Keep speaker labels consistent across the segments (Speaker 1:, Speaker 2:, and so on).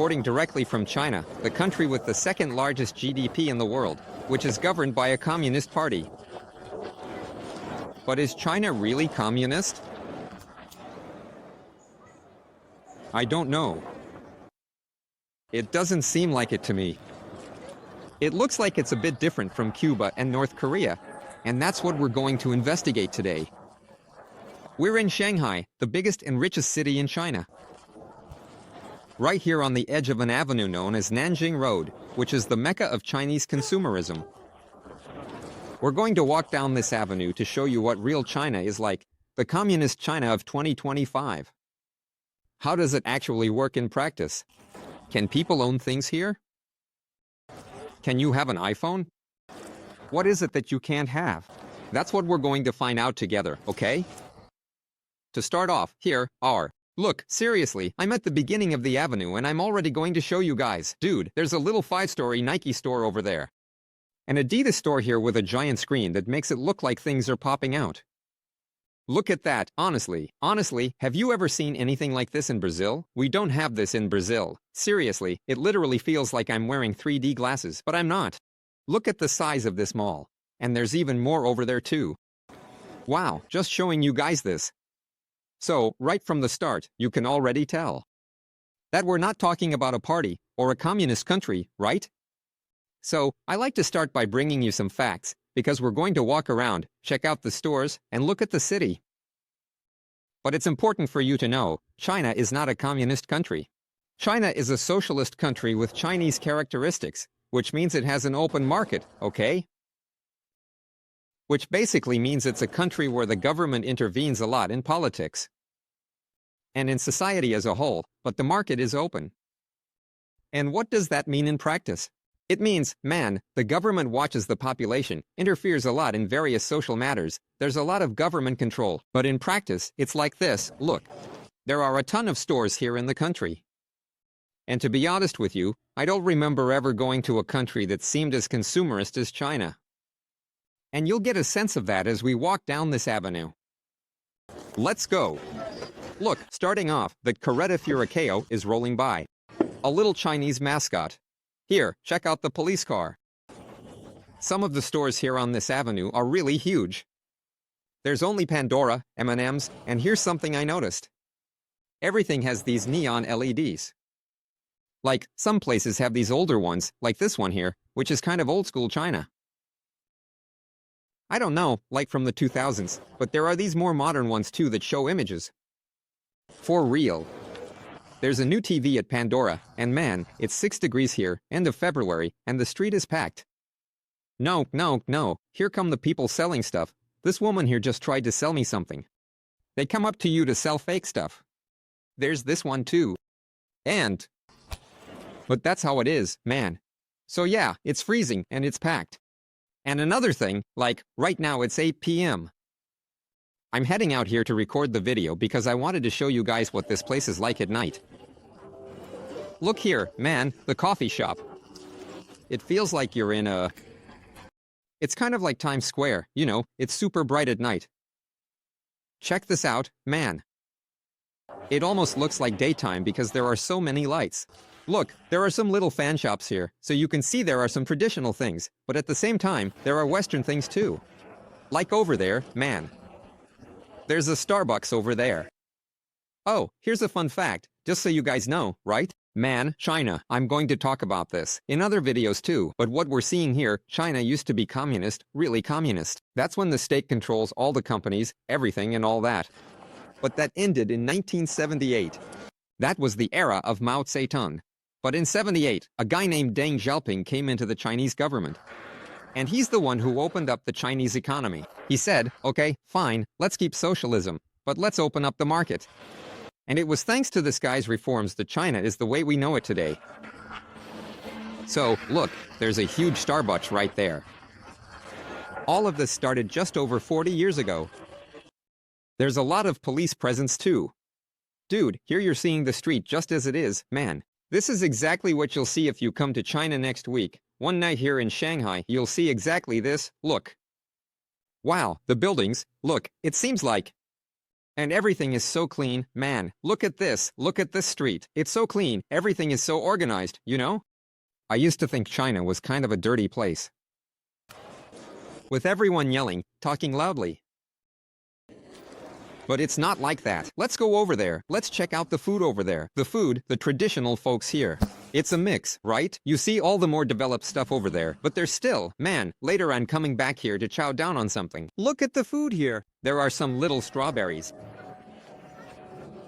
Speaker 1: Importing directly from China, the country with the second largest GDP in the world, which is governed by a communist party. But is China really communist? I don't know. It doesn't seem like it to me. It looks like it's a bit different from Cuba and North Korea, and that's what we're going to investigate today. We're in Shanghai, the biggest and richest city in China. Right here on the edge of an avenue known as Nanjing Road, which is the mecca of Chinese consumerism. We're going to walk down this avenue to show you what real China is like, the communist China of 2025. How does it actually work in practice? Can people own things here? Can you have an iPhone? What is it that you can't have? That's what we're going to find out together, okay? To start off, here are. Look, seriously, I'm at the beginning of the avenue and I'm already going to show you guys. Dude, there's a little 5-story Nike store over there. An Adidas store here with a giant screen that makes it look like things are popping out. Look at that, honestly, have you ever seen anything like this in Brazil? We don't have this in Brazil. Seriously, it literally feels like I'm wearing 3D glasses, but I'm not. Look at the size of this mall. And there's even more over there too. Wow, just showing you guys this. So, right from the start, you can already tell that we're not talking about a party or a communist country, right? So, I like to start by bringing you some facts, because we're going to walk around, check out the stores, and look at the city. But it's important for you to know, China is not a communist country. China is a socialist country with Chinese characteristics, which means it has an open market, okay? Which basically means it's a country where the government intervenes a lot in politics and in society as a whole, but the market is open. And what does that mean in practice? It means, man, the government watches the population, interferes a lot in various social matters, there's a lot of government control, but in practice, it's like this, look. There are a ton of stores here in the country. And to be honest with you, I don't remember ever going to a country that seemed as consumerist as China. And you'll get a sense of that as we walk down this avenue. Let's go. Look, starting off, the Carreta Furacao is rolling by. A little Chinese mascot. Here, check out the police car. Some of the stores here on this avenue are really huge. There's only Pandora, M&M's, and here's something I noticed. Everything has these neon LEDs. Like, some places have these older ones, like this one here, which is kind of old school China. I don't know, like from the 2000s, but there are these more modern ones too that show images. For real. There's a new TV at Pandora, and man, it's 6 degrees here, end of February, and the street is packed. No, here come the people selling stuff. This woman here just tried to sell me something. They come up to you to sell fake stuff. There's this one too. But that's how it is, man. So yeah, it's freezing, and it's packed. And another thing, like, right now it's 8 p.m. I'm heading out here to record the video because I wanted to show you guys what this place is like at night. Look here, man, the coffee shop. It feels like you're in a... It's kind of like Times Square, you know, it's super bright at night. Check this out, man. It almost looks like daytime because there are so many lights. Look, there are some little fan shops here, so you can see there are some traditional things, but at the same time, there are Western things too. Like over there, man. There's a Starbucks over there. Oh, here's a fun fact, just so you guys know, right? Man, China, I'm going to talk about this in other videos too, but what we're seeing here, China used to be communist, really communist. That's when the state controls all the companies, everything and all that. But that ended in 1978. That was the era of Mao Zedong. But in 78, a guy named Deng Xiaoping came into the Chinese government. And he's the one who opened up the Chinese economy. He said, okay, fine, let's keep socialism, but let's open up the market. And it was thanks to this guy's reforms that China is the way we know it today. So, look, there's a huge Starbucks right there. All of this started just over 40 years ago. There's a lot of police presence too. Dude, here you're seeing the street just as it is, man. This is exactly what you'll see if you come to China next week. One night here in Shanghai, you'll see exactly this, look. Wow, the buildings, look, it seems like. And everything is so clean, man. Look at this street. It's so clean, everything is so organized, you know? I used to think China was kind of a dirty place, with everyone yelling, talking loudly. But it's not like that. Let's go over there. Let's check out the food over there. The food, the traditional folks here. It's a mix, right? You see all the more developed stuff over there, but there's still, man, later I'm coming back here to chow down on something. Look at the food here. There are some little strawberries.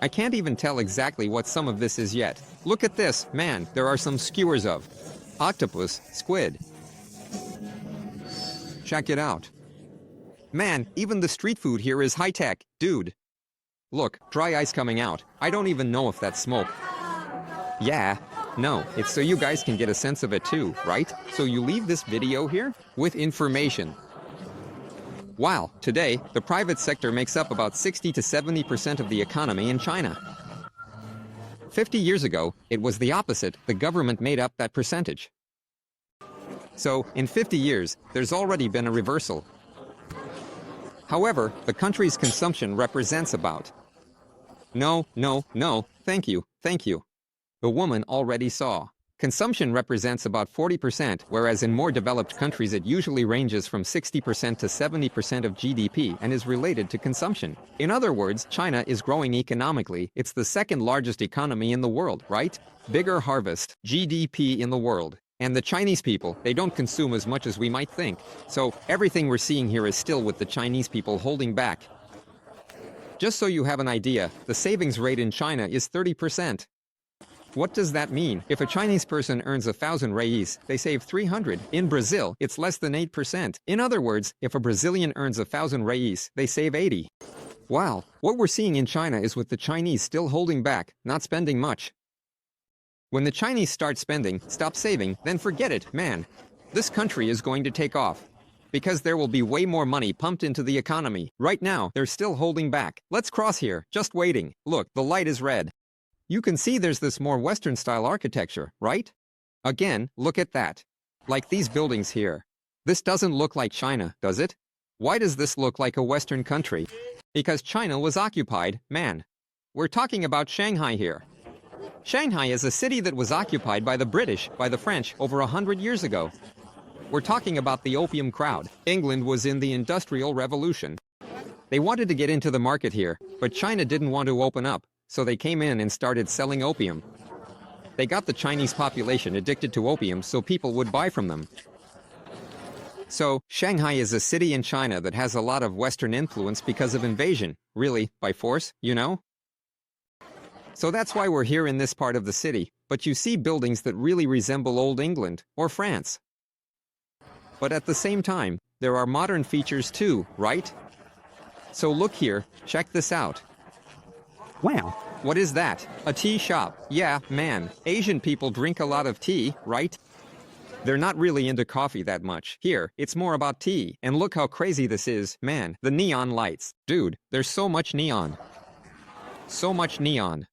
Speaker 1: I can't even tell exactly what some of this is yet. Look at this, man, there are some skewers of octopus, squid. Check it out. Man, even the street food here is high-tech, dude. Look, dry ice coming out. I don't even know if that's smoke. Yeah, no, it's so you guys can get a sense of it too, right? So you leave this video here with information. Wow, today, the private sector makes up about 60 to 70% of the economy in China. 50 years ago, it was the opposite. The government made up that percentage. So, in 50 years, there's already been a reversal. However, the country's consumption represents about... No, thank you. The woman already saw. Consumption represents about 40%, whereas in more developed countries it usually ranges from 60% to 70% of GDP and is related to consumption. In other words, China is growing economically. It's the second largest economy in the world, right? Bigger harvest, GDP in the world. And the Chinese people, they don't consume as much as we might think. So everything we're seeing here is still with the Chinese people holding back. Just so you have an idea, the savings rate in China is 30%. What does that mean? If a Chinese person earns 1,000 reais, they save 300. In Brazil, it's less than 8%. In other words, if a Brazilian earns 1,000 reais, they save 80. Wow, what we're seeing in China is with the Chinese still holding back, not spending much. When the Chinese start spending, stop saving, then forget it, man. This country is going to take off. Because there will be way more money pumped into the economy. Right now, they're still holding back. Let's cross here, just waiting. Look, the light is red. You can see there's this more Western-style architecture, right? Again, look at that. Like these buildings here. This doesn't look like China, does it? Why does this look like a Western country? Because China was occupied, man. We're talking about Shanghai here. Shanghai is a city that was occupied by the British, by the French, over 100 years ago. We're talking about the opium crowd. England was in the Industrial Revolution. They wanted to get into the market here, but China didn't want to open up, so they came in and started selling opium. They got the Chinese population addicted to opium so people would buy from them. So, Shanghai is a city in China that has a lot of Western influence because of invasion. Really, by force, you know? So that's why we're here in this part of the city, but you see buildings that really resemble old England or France. But at the same time, there are modern features too, right? So look here, check this out. Wow, what is that? A tea shop. Yeah, man, Asian people drink a lot of tea, right? They're not really into coffee that much. Here, it's more about tea. And look how crazy this is, man, the neon lights. Dude, there's so much neon. So much neon.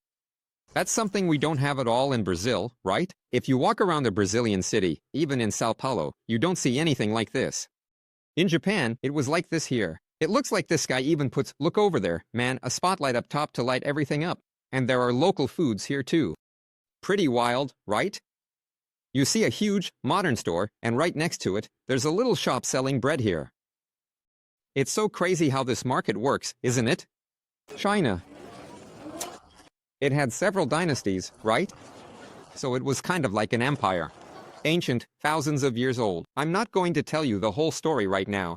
Speaker 1: That's something we don't have at all in Brazil, right? If you walk around a Brazilian city, even in Sao Paulo, you don't see anything like this. In Japan, it was like this here. It looks like this guy even puts, look over there, man, a spotlight up top to light everything up. And there are local foods here too. Pretty wild, right? You see a huge, modern store, and right next to it, there's a little shop selling bread here. It's so crazy how this market works, isn't it? China. It had several dynasties, right? So it was kind of like an empire. Ancient, thousands of years old. I'm not going to tell you the whole story right now.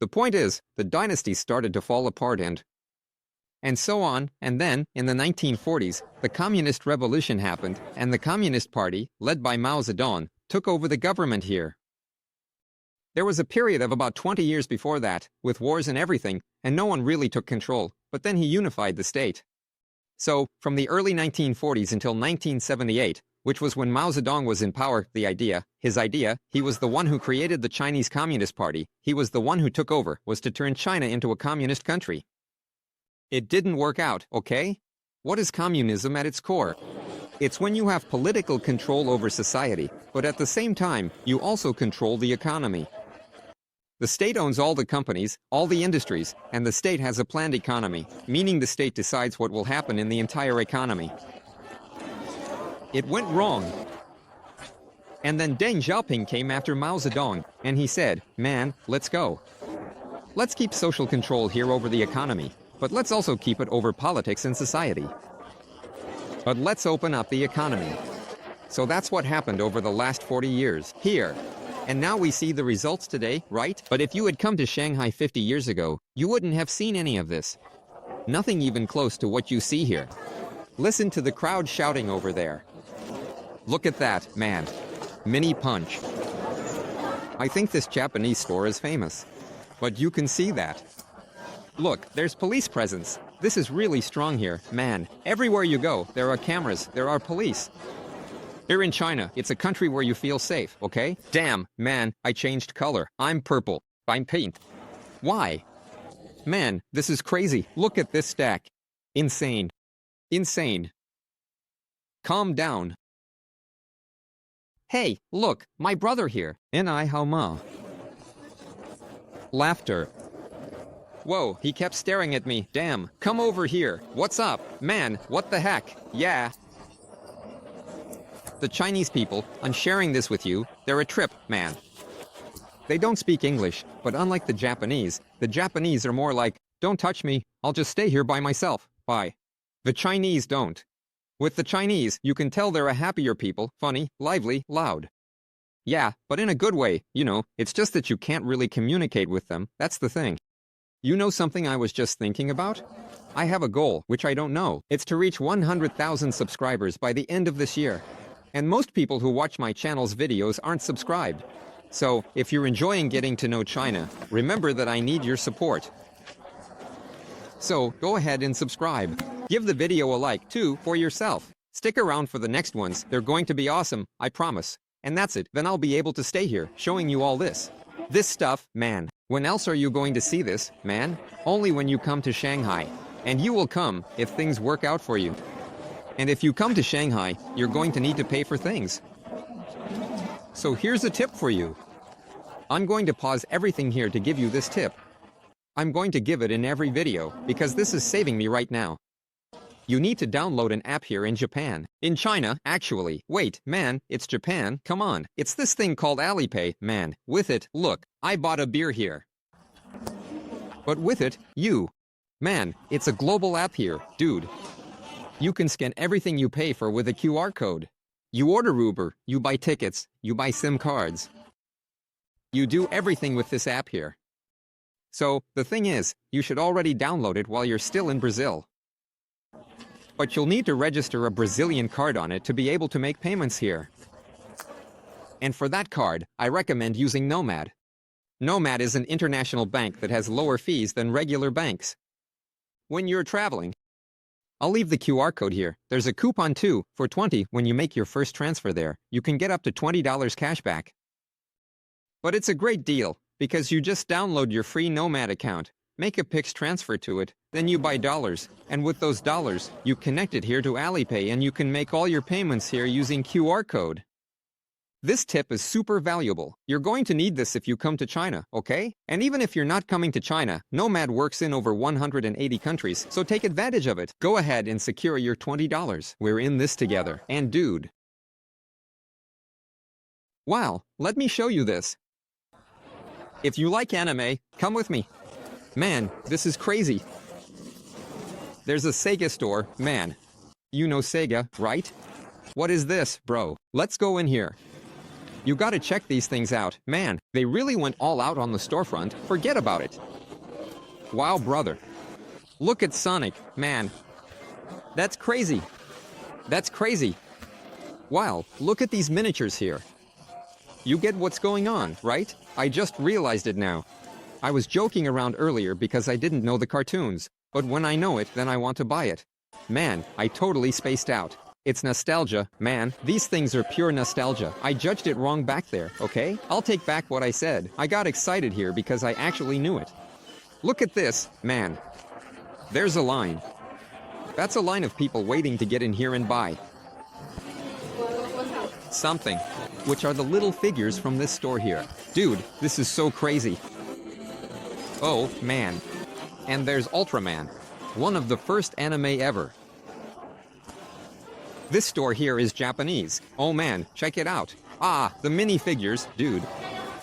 Speaker 1: The point is, the dynasties started to fall apart and so on, and then, in the 1940s, the Communist Revolution happened, and the Communist Party, led by Mao Zedong, took over the government here. There was a period of about 20 years before that, with wars and everything, and no one really took control, but then he unified the state. So, from the early 1940s until 1978, which was when Mao Zedong was in power, his idea, he was the one who created the Chinese Communist Party, he was the one who took over, was to turn China into a communist country. It didn't work out, okay? What is communism at its core? It's when you have political control over society, but at the same time, you also control the economy. The state owns all the companies, all the industries, and the state has a planned economy, meaning the state decides what will happen in the entire economy. It went wrong. And then Deng Xiaoping came after Mao Zedong, and he said, man, let's go. Let's keep social control here over the economy, but let's also keep it over politics and society. But let's open up the economy. So that's what happened over the last 40 years, here. And now we see the results today, right? But if you had come to Shanghai 50 years ago, you wouldn't have seen any of this. Nothing even close to what you see here. Listen to the crowd shouting over there. Look at that, man. Mini punch. I think this Japanese store is famous. But you can see that. Look, there's police presence. This is really strong here, man. Everywhere you go, there are cameras, there are police. Here in China, it's a country where you feel safe, okay? Damn, man, I changed color. I'm purple. I'm pink. Why? Man, this is crazy. Look at this stack. Insane. Insane. Calm down. Hey, look, my brother here. Ni hao ma. Laughter. Whoa, he kept staring at me. Damn, come over here. What's up? Man, what the heck? Yeah. The Chinese people, I'm sharing this with you, they're a trip, man. They don't speak English, but unlike the Japanese are more like, don't touch me, I'll just stay here by myself, bye. The Chinese don't. With the Chinese, you can tell they're a happier people, funny, lively, loud. Yeah, but in a good way, you know, it's just that you can't really communicate with them, that's the thing. You know something I was just thinking about? I have a goal, which I don't know. It's to reach 100,000 subscribers by the end of this year. And most people who watch my channel's videos aren't subscribed. So, if you're enjoying getting to know China, remember that I need your support. So, go ahead and subscribe. Give the video a like, too, for yourself. Stick around for the next ones, they're going to be awesome, I promise. And that's it, then I'll be able to stay here, showing you all this. This stuff, man. When else are you going to see this, man? Only when you come to Shanghai. And you will come, if things work out for you. And if you come to Shanghai, you're going to need to pay for things. So here's a tip for you. I'm going to pause everything here to give you this tip. I'm going to give it in every video, because this is saving me right now. You need to download an app here in Japan. In China, actually. Wait, man, it's Japan, come on. It's this thing called Alipay, man. With it, look, I bought a beer here. But with it, man, it's a global app here, dude. You can scan everything you pay for with a QR code. You order Uber, you buy tickets, you buy SIM cards. You do everything with this app here. So, the thing is, you should already download it while you're still in Brazil. But you'll need to register a Brazilian card on it to be able to make payments here. And for that card, I recommend using Nomad. Nomad is an international bank that has lower fees than regular banks. When you're traveling, I'll leave the QR code here. There's a coupon too, for 20 when you make your first transfer there. You can get up to $20 cash back. But it's a great deal, because you just download your free Nomad account, make a Pix transfer to it, then you buy dollars, and with those dollars, you connect it here to Alipay and you can make all your payments here using QR code. This tip is super valuable. You're going to need this if you come to China, okay? And even if you're not coming to China, Nomad works in over 180 countries, so take advantage of it. Go ahead and secure your $20. We're in this together. And dude. Wow, let me show you this. If you like anime, come with me. Man, this is crazy. There's a Sega store, man. You know Sega, right? What is this, bro? Let's go in here. You gotta check these things out. Man, they really went all out on the storefront. Forget about it. Wow, brother. Look at Sonic, man. That's crazy. That's crazy. Wow, look at these miniatures here. You get what's going on, right? I just realized it now. I was joking around earlier because I didn't know the cartoons. But when I know it, then I want to buy it. Man, I totally spaced out. It's nostalgia, man. These things are pure nostalgia. I judged it wrong back there, okay? I'll take back what I said. I got excited here because I actually knew it. Look at this, man. There's a line. That's a line of people waiting to get in here and buy something, which are the little figures from this store here. Dude, this is so crazy. Oh, man. And there's Ultraman, one of the first anime ever. This store here is Japanese. Oh man, check it out. Ah, the minifigures, dude.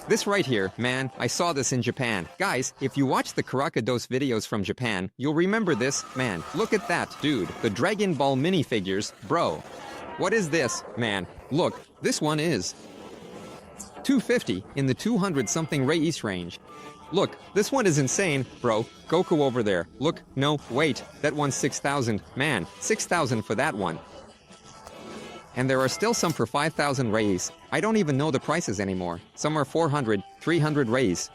Speaker 1: This right here, man, I saw this in Japan. Guys, if you watch the Karakados videos from Japan, you'll remember this. Man, look at that, dude. The Dragon Ball minifigures, bro. What is this, man? Look, this one is 250 in the 200-something Reis range. Look, this one is insane, bro. Goku over there. Look, no, wait, that one's 6,000. Man, 6,000 for that one. And there are still some for 5,000 Reis. I don't even know the prices anymore. Some are 400, 300 Reis.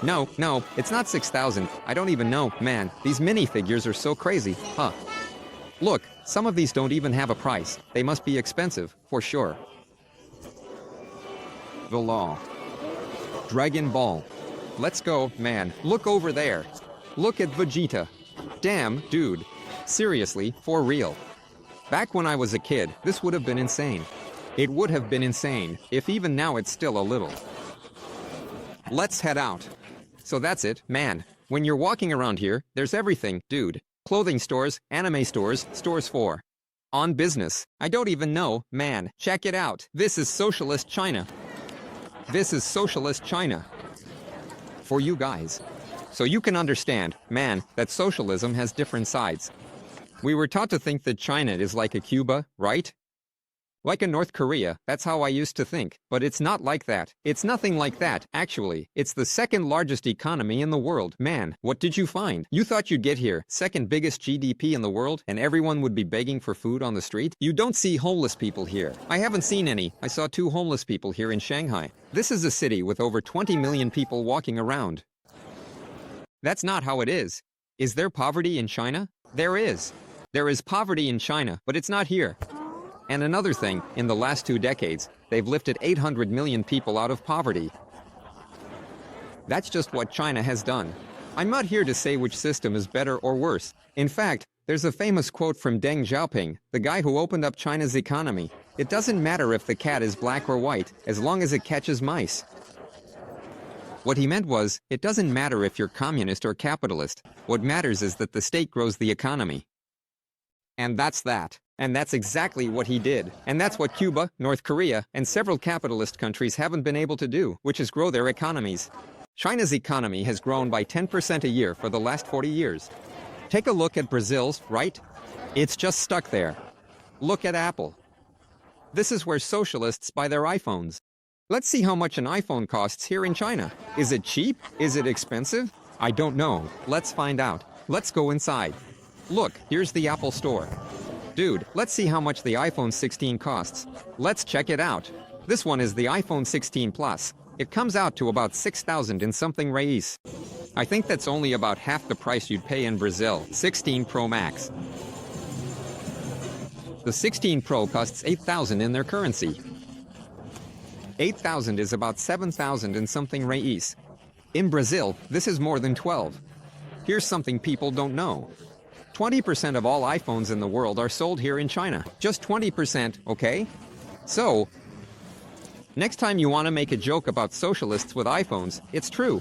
Speaker 1: No, it's not 6,000. I don't even know. Man, these minifigures are so crazy, huh? Look, some of these don't even have a price. They must be expensive, for sure. The Law. Dragon Ball. Let's go, man. Look over there. Look at Vegeta. Damn, dude. Seriously, for real. Back when I was a kid, this would have been insane. It would have been insane, if even now it's still a little. Let's head out. So that's it, man. When you're walking around here, there's everything, dude. Clothing stores, anime stores, stores for on business. I don't even know, man. Check it out. This is socialist China. This is socialist China. For you guys. So you can understand, man, that socialism has different sides. We were taught to think that China is like a Cuba, right? Like a North Korea, that's how I used to think. But it's not like that. It's nothing like that, actually. It's the second largest economy in the world. Man, what did you find? You thought you'd get here, second biggest GDP in the world, and everyone would be begging for food on the street? You don't see homeless people here. I haven't seen any. I saw 2 homeless people here in Shanghai. This is a city with over 20 million people walking around. That's not how it is. Is there poverty in China? There is. There is poverty in China, but it's not here. And another thing, in the last 2 decades, they've lifted 800 million people out of poverty. That's just what China has done. I'm not here to say which system is better or worse. In fact, there's a famous quote from Deng Xiaoping, the guy who opened up China's economy. It doesn't matter if the cat is black or white, as long as it catches mice. What he meant was, it doesn't matter if you're communist or capitalist. What matters is that the state grows the economy. And that's that. And that's exactly what he did. And that's what Cuba, North Korea, and several capitalist countries haven't been able to do, which is grow their economies. China's economy has grown by 10% a year for the last 40 years. Take a look at Brazil's, right? It's just stuck there. Look at Apple. This is where socialists buy their iPhones. Let's see how much an iPhone costs here in China. Is it cheap? Is it expensive? I don't know. Let's find out. Let's go inside. Look, here's the Apple Store. Dude, let's see how much the iPhone 16 costs. Let's check it out. This one is the iPhone 16 Plus. It comes out to about 6,000 and something Reis. I think that's only about half the price you'd pay in Brazil. 16 Pro Max. The 16 Pro costs 8,000 in their currency. 8,000 is about 7,000 and something Reis. In Brazil, this is more than 12. Here's something people don't know. 20% of all iPhones in the world are sold here in China. Just 20%, okay? So, next time you want to make a joke about socialists with iPhones, it's true.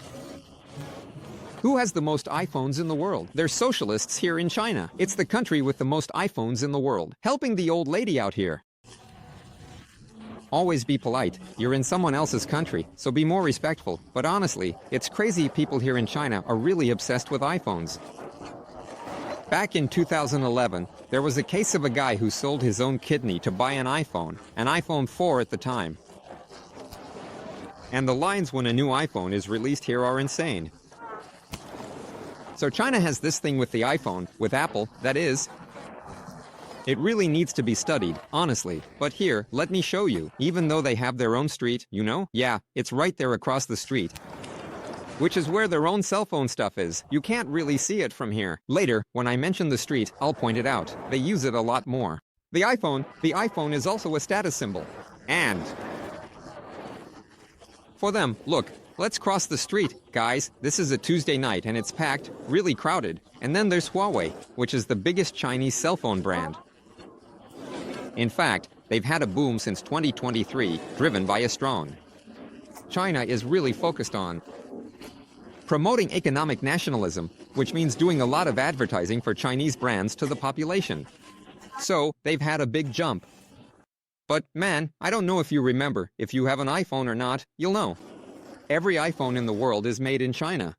Speaker 1: Who has the most iPhones in the world? There's socialists here in China. It's the country with the most iPhones in the world. Helping the old lady out here. Always be polite. You're in someone else's country, so be more respectful. But honestly, it's crazy people here in China are really obsessed with iPhones. Back in 2011, there was a case of a guy who sold his own kidney to buy an iPhone 4 at the time. And the lines when a new iPhone is released here are insane. So China has this thing with the iPhone, with Apple, that is. It really needs to be studied, honestly. But here, let me show you. Even though they have their own street, you know? Yeah, it's right there across the street. Which is where their own cell phone stuff is. You can't really see it from here. Later, when I mention the street, I'll point it out. They use it a lot more. The iPhone is also a status symbol. And for them, look, let's cross the street, guys. This is a Tuesday night and it's packed, really crowded. And then there's Huawei, which is the biggest Chinese cell phone brand. In fact, they've had a boom since 2023, driven by a strong. China is really focused on promoting economic nationalism, which means doing a lot of advertising for Chinese brands to the population. So, they've had a big jump. But man, I don't know if you remember, if you have an iPhone or not, you'll know. Every iPhone in the world is made in China.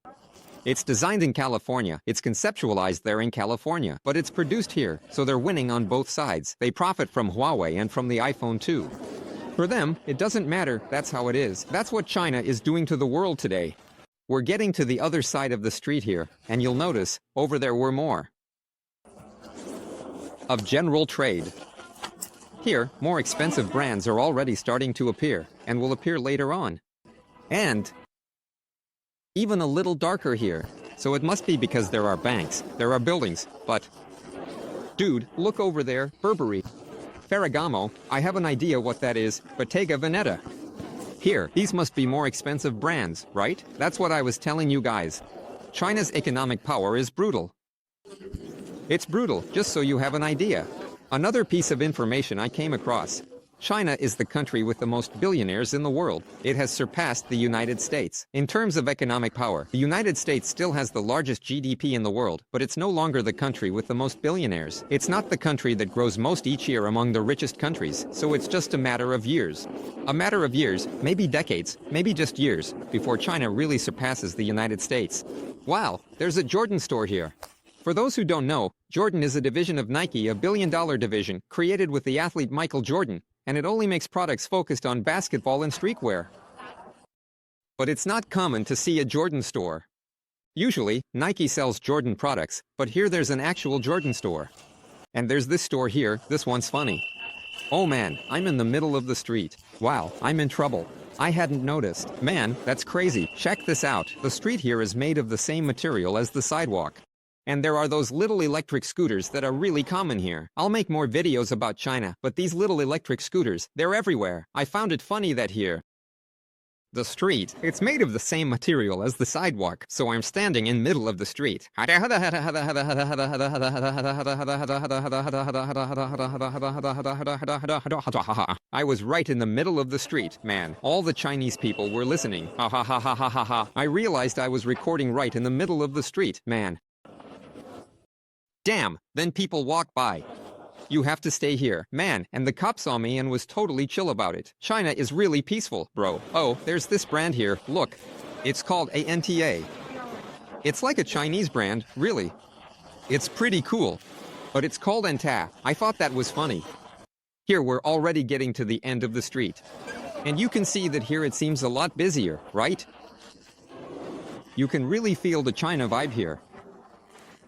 Speaker 1: It's designed in California, it's conceptualized there in California, but it's produced here, so they're winning on both sides. They profit from Huawei and from the iPhone too. For them, it doesn't matter, that's how it is. That's what China is doing to the world today. We're getting to the other side of the street here, and you'll notice, over there we're more of general trade. Here, more expensive brands are already starting to appear, and will appear later on. And even a little darker here, so it must be because there are banks, there are buildings, but dude, look over there, Burberry. Ferragamo, I have an idea what that is, Bottega Veneta. Here, these must be more expensive brands, right? That's what I was telling you guys. China's economic power is brutal. It's brutal, just so you have an idea. Another piece of information I came across. China is the country with the most billionaires in the world. It has surpassed the United States. In terms of economic power, the United States still has the largest GDP in the world, but it's no longer the country with the most billionaires. It's not the country that grows most each year among the richest countries, so it's just a matter of years. A matter of years, maybe decades, maybe just years, before China really surpasses the United States. Wow, there's a Jordan store here. For those who don't know, Jordan is a division of Nike, a billion-dollar division, created with the athlete Michael Jordan, and it only makes products focused on basketball and streetwear. But it's not common to see a Jordan store. Usually, Nike sells Jordan products, but here there's an actual Jordan store. And there's this store here, this one's funny. Oh man, I'm in the middle of the street. Wow, I'm in trouble. I hadn't noticed. Man, that's crazy. Check this out. The street here is made of the same material as the sidewalk. And there are those little electric scooters that are really common here. I'll make more videos about China, but these little electric scooters, they're everywhere. I found it funny that here, the street, it's made of the same material as the sidewalk, so I'm standing in middle of the street. I was right in the middle of the street, man. All the Chinese people were listening. I realized I was recording right in the middle of the street, man. Damn, then people walk by. You have to stay here. Man, and the cop saw me and was totally chill about it. China is really peaceful, bro. Oh, there's this brand here, look. It's called ANTA. It's like a Chinese brand, really. It's pretty cool. But it's called ANTA. I thought that was funny. Here we're already getting to the end of the street. And you can see that here it seems a lot busier, right? You can really feel the China vibe here.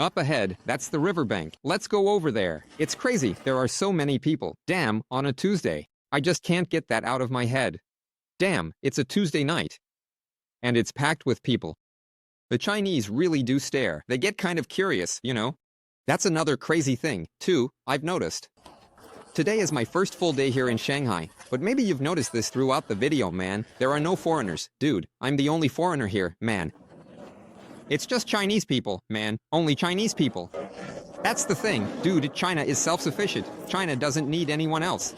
Speaker 1: Up ahead, that's the riverbank. Let's go over there. It's crazy, there are so many people. Damn, on a Tuesday. I just can't get that out of my head. Damn, it's a Tuesday night. And it's packed with people. The Chinese really do stare. They get kind of curious, you know? That's another crazy thing, too, I've noticed. Today is my first full day here in Shanghai, but maybe you've noticed this throughout the video, man. There are no foreigners. Dude, I'm the only foreigner here, man. It's just Chinese people, man. Only Chinese people. That's the thing. Dude, China is self-sufficient. China doesn't need anyone else.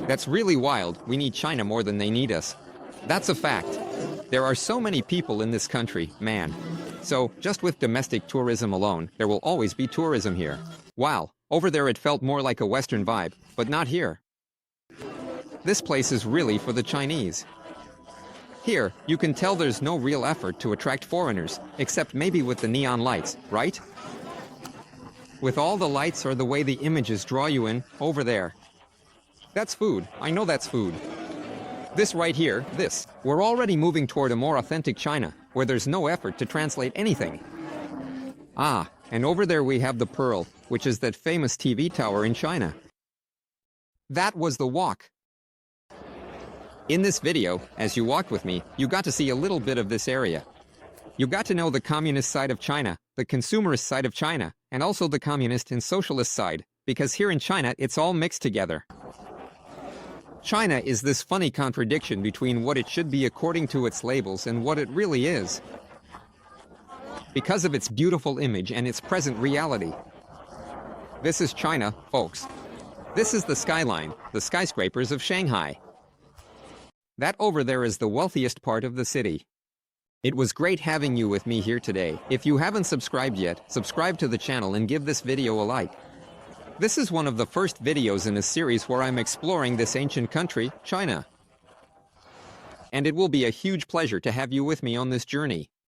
Speaker 1: That's really wild. We need China more than they need us. That's a fact. There are so many people in this country, man. So, just with domestic tourism alone, there will always be tourism here. Wow, over there it felt more like a Western vibe, but not here. This place is really for the Chinese. Here, you can tell there's no real effort to attract foreigners, except maybe with the neon lights, right? With all the lights or the way the images draw you in, over there. That's food. I know that's food. This right here, this. We're already moving toward a more authentic China, where there's no effort to translate anything. Ah, and over there we have the Pearl, which is that famous TV tower in China. That was the walk. In this video, as you walked with me, you got to see a little bit of this area. You got to know the communist side of China, the consumerist side of China, and also the communist and socialist side, because here in China it's all mixed together. China is this funny contradiction between what it should be according to its labels and what it really is. Because of its beautiful image and its present reality. This is China, folks. This is the skyline, the skyscrapers of Shanghai. That over there is the wealthiest part of the city. It was great having you with me here today. If you haven't subscribed yet, subscribe to the channel and give this video a like. This is one of the first videos in a series where I'm exploring this ancient country, China. And it will be a huge pleasure to have you with me on this journey.